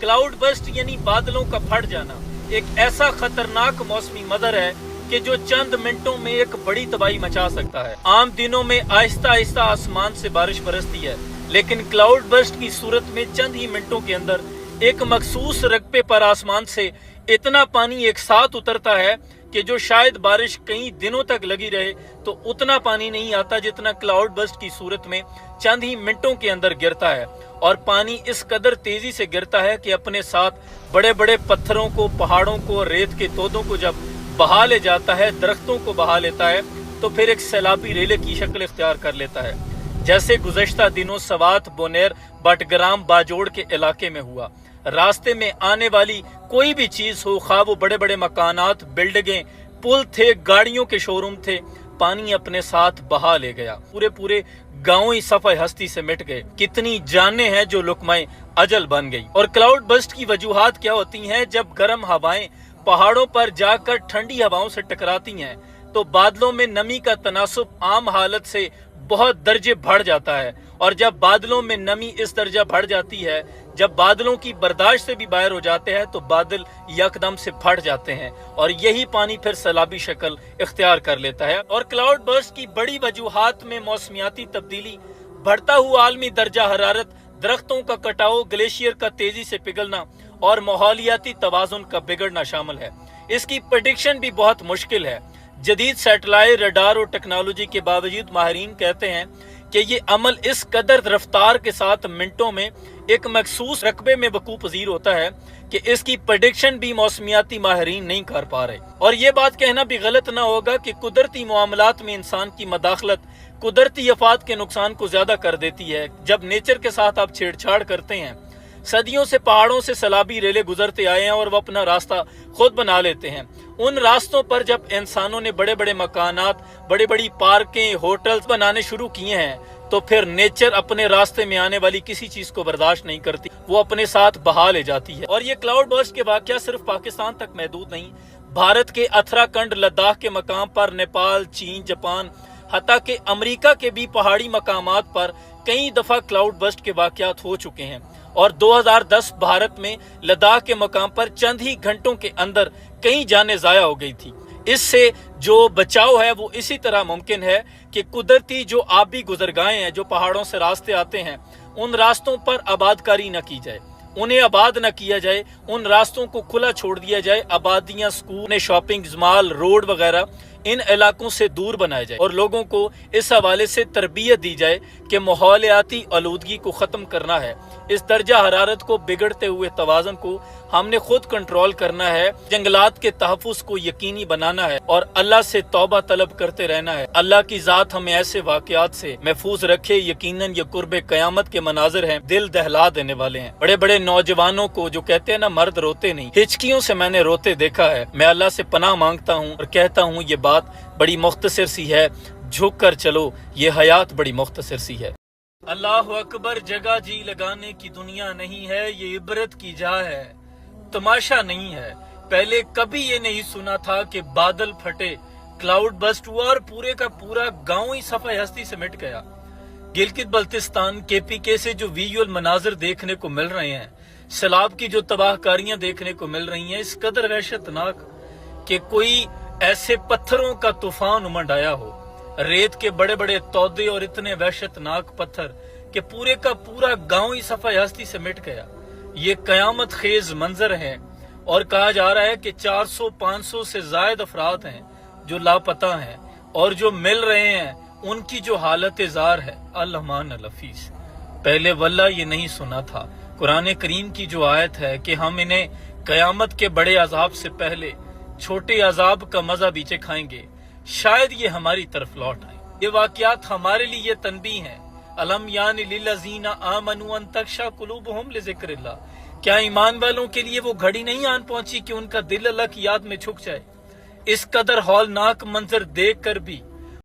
Cloud burst यानी बादलों का फट जाना एक ऐसा खतरनाक मौसमी मदर है कि जो चंद मिनटों में एक बड़ी तबाही मचा सकता है। आम दिनों में आहिस्ता आहिस्ता आसमान से बारिश बरसती है, लेकिन क्लाउड बस्ट की सूरत में चंद ही मिनटों के अंदर एक मखसूस रकबे पर आसमान से इतना पानी एक साथ उतरता है कि जो शायद बारिश कई दिनों तक लगी रहे तो उतना पानी नहीं आता जितना क्लाउड बस्ट की सूरत में चंद ही मिनटों के अंदर गिरता है। और पानी इस कदर तेजी से गिरता है कि अपने साथ बड़े बड़े पत्थरों को, पहाड़ों को, रेत के तोदों को जब बहा ले जाता है, दरख्तों को बहा लेता है, तो फिर एक सैलाबी रेले की शक्ल इख्तियार कर लेता है। जैसे गुज़श्ता दिनों सवात, बोनेर, बटग्राम, बाजोड़ के इलाके में हुआ। रास्ते में आने वाली कोई भी चीज हो, खा वो बड़े बड़े मकानात, बिल्डिंगें, पुल थे, गाड़ियों के शोरूम थे, पानी अपने साथ बहा ले गया। पूरे पूरे गांव ही सफाई हस्ती से मिट गए। कितनी जानें हैं जो लुकमाए अजल बन गई। और क्लाउड बस्ट की वजूहात क्या होती हैं? जब गर्म हवाएं पहाड़ों पर जाकर ठंडी हवाओं से टकराती हैं तो बादलों में नमी का तनासुब आम हालत से बहुत दर्जे बढ़ जाता है। और जब बादलों में नमी इस दर्जा बढ़ जाती है, जब बादलों की बर्दाश्त से भी बाहर हो जाते हैं, तो बादल यकदम से फट जाते हैं और यही पानी फिर सैलाबी शक्ल इख्तियार कर लेता है। और क्लाउड बर्स्ट की बड़ी वजूहात में मौसमियाती तब्दीली, बढ़ता हुआ आलमी दर्जा हरारत, दरख्तों का कटाव, ग्लेशियर का तेजी से पिघलना और माहौलियाती तवाज़ुन का बिगड़ना शामिल है। इसकी प्रेडिक्शन भी बहुत मुश्किल है। जदीद सैटेलाइट, रडार और टेक्नोलॉजी के बावजूद माहिरीन कहते हैं कि ये अमल इस कदर रफ्तार के साथ मिनटों में एक मखसूस रकबे में वकूअ पज़ीर होता है कि इसकी प्रेडिक्शन भी मौसमियाती माहिरीन नहीं कर पा रहे। और ये बात कहना भी गलत ना होगा कि कुदरती मामलात में इंसान की मदाखलत कुदरती आफात के नुकसान को ज्यादा कर देती है। जब नेचर के साथ आप छेड़छाड़ करते हैं, सदियों से पहाड़ों से सैलाबी रेले गुजरते आए हैं और वो अपना रास्ता खुद बना लेते हैं। उन रास्तों पर जब इंसानों ने बड़े बड़े मकानात, बड़ी बड़ी पार्कें, होटल्स बनाने शुरू किए हैं, तो फिर नेचर अपने रास्ते में आने वाली किसी चीज को बर्दाश्त नहीं करती, वो अपने साथ बहा ले जाती है। और ये क्लाउड बर्स्ट के वाकया सिर्फ पाकिस्तान तक महदूद नहीं, भारत के उत्तराखंड, लद्दाख के मकाम पर, नेपाल, चीन, जापान, हत्ता के अमेरिका के भी पहाड़ी मकामात पर कई दफा क्लाउड बर्स्ट के वाकयात हो चुके हैं। और 2010 भारत में लद्दाख के मकाम पर चंद ही घंटों के अंदर कई जानें जाया हो गई थी। इससे जो बचाव है वो इसी तरह मुमकिन है कि कुदरती जो आबी गुजरगाहें हैं, जो पहाड़ों से रास्ते आते हैं, उन रास्तों पर आबादकारी न की जाए, उन्हें आबाद न किया जाए, उन रास्तों को खुला छोड़ दिया जाए। आबादियां, स्कूल, शॉपिंग माल, रोड वगैरह इन इलाकों से दूर बनाया जाए और लोगों को इस हवाले से तरबियत दी जाए कि माहौलियाती आलूदगी को ख़त्म करना है। इस दर्जा हरारत को, बिगड़ते हुए तवाज़ुन को हमने खुद कंट्रोल करना है। जंगलात के तहफ़्फ़ुज़ को यकीनी बनाना है और अल्लाह से तौबा तलब करते रहना है। अल्लाह की ज़ात हमें ऐसे वाक़यात से महफूज रखे। यकीनन ये कुर्बे क़यामत के मनाज़िर हैं, दिल दहला देने वाले हैं। बड़े बड़े नौजवानों को जो कहते हैं ना, मर्द रोते नहीं, हिचकियों से मैंने रोते देखा है। मैं अल्लाह से पनाह मांगता हूँ और कहता हूँ ये बात बड़ी मुख्तसर सी है, झुक कर चलो, ये हयात बड़ी मुख्तसर सी है। अल्लाह अकबर, जगह जी लगाने की दुनिया नहीं है, ये इबरत की जा है, तमाशा नहीं है। पहले कभी ये नहीं सुना था कि बादल फटे, क्लाउड बस्ट हुआ और पूरे का पूरा गांव ही सफाई हस्ती से मिट गया। गिलगित बल्तिस्तान, KPK से जो विजुअल मनाजिर देखने को मिल रहे हैं, सैलाब की जो तबाहकारियां देखने को मिल रही हैं, इस कदर वहशतनाक कि कोई ऐसे पत्थरों का तूफान उमड़ आया हो, रेत के बड़े बड़े तौदे और इतने वहशतनाक पत्थर कि पूरे का पूरा गांव ही सफाई हस्ती से मिट गया। ये कयामत खेज मंजर है और कहा जा रहा है कि 400-500 से ज्यादा अफराद हैं जो लापता हैं और जो मिल रहे हैं उनकी जो हालत जार है, अल्लाहमान लफीस। पहले वल्ला ये नहीं सुना था। कुरान करीम की जो आयत है कि हम इन्हें कयामत के बड़े अजाब से पहले छोटे अजाब का मजा भी चखाएंगे, शायद ये हमारी तरफ लौट आए। ये वाकयात हमारे लिए तनबीह है। अलम यानी लिल्लज़ीना आमनू अन तख्शा कुलूबुहुम लिज़िक्रिल्लाह, क्या ईमान वालों के लिए वो घड़ी नहीं आन पहुंची कि उनका दिल अल्लाह की याद में झुक जाए। इस कदर हौलनाक मंजर देख कर भी